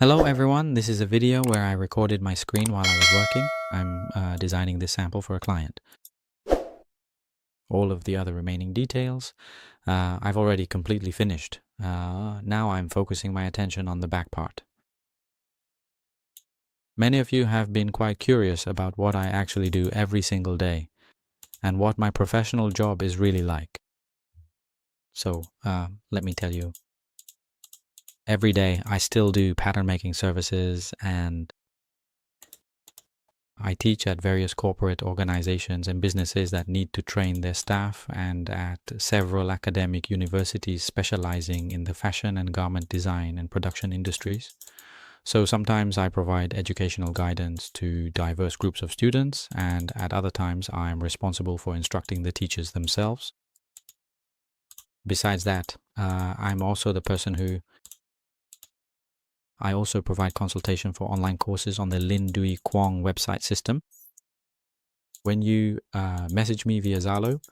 Hello everyone, this is a video where I recorded my screen while I was working. I'm designing this sample for a client. All of the other remaining details I've already completely finished. Now I'm focusing my attention on the back part. Many of you have been quite curious about what I actually do every single day and what my professional job is really like. So let me tell you. Every day I still do pattern making services, and I teach at various corporate organizations and businesses that need to train their staff, and at several academic universities specializing in the fashion and garment design and production industries. So sometimes I provide educational guidance to diverse groups of students, and at other times I am responsible for instructing the teachers themselves. Besides that, I'm also the person who I also provide consultation for online courses on the Dinh Duy Cuong website system. When you message me via Zalo,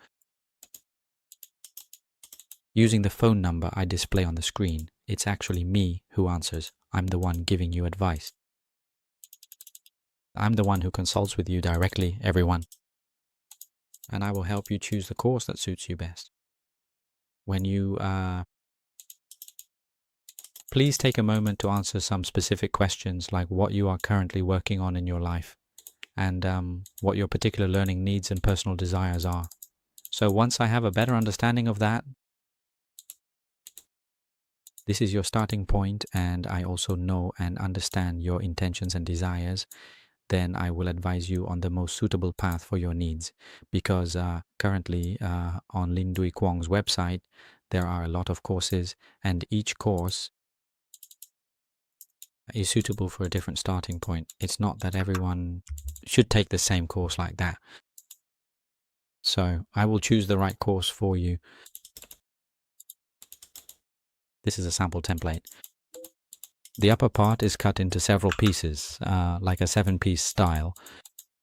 using the phone number I display on the screen, it's actually me who answers. I'm the one giving you advice. I'm the one who consults with you directly, everyone. And I will help you choose the course that suits you best. When you please take a moment to answer some specific questions, like what you are currently working on in your life, and what your particular learning needs and personal desires are. So once I have a better understanding of that, this is your starting point, and I also know and understand your intentions and desires, then I will advise you on the most suitable path for your needs. Because currently on Dinh Duy Cuong's website, there are a lot of courses, and each course is suitable for a different starting point. It's not that everyone should take the same course like that. So I will choose the right course for you. This is a sample template. The upper part is cut into several pieces, like a 7-piece style.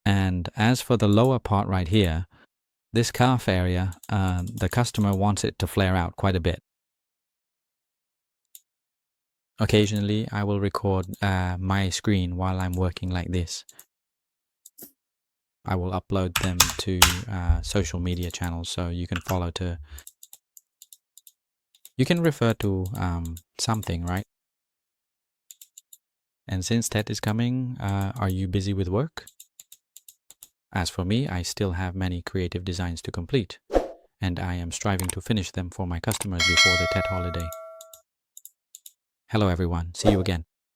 And as for the lower part right here, this calf area, the customer wants it to flare out quite a bit. Occasionally, I will record my screen while I'm working like this. I will upload them to social media channels, so you can follow to... You can refer to something, right? And since Tet is coming, are you busy with work? As for me, I still have many creative designs to complete, and I am striving to finish them for my customers before the Tet holiday. Hello everyone, see you again.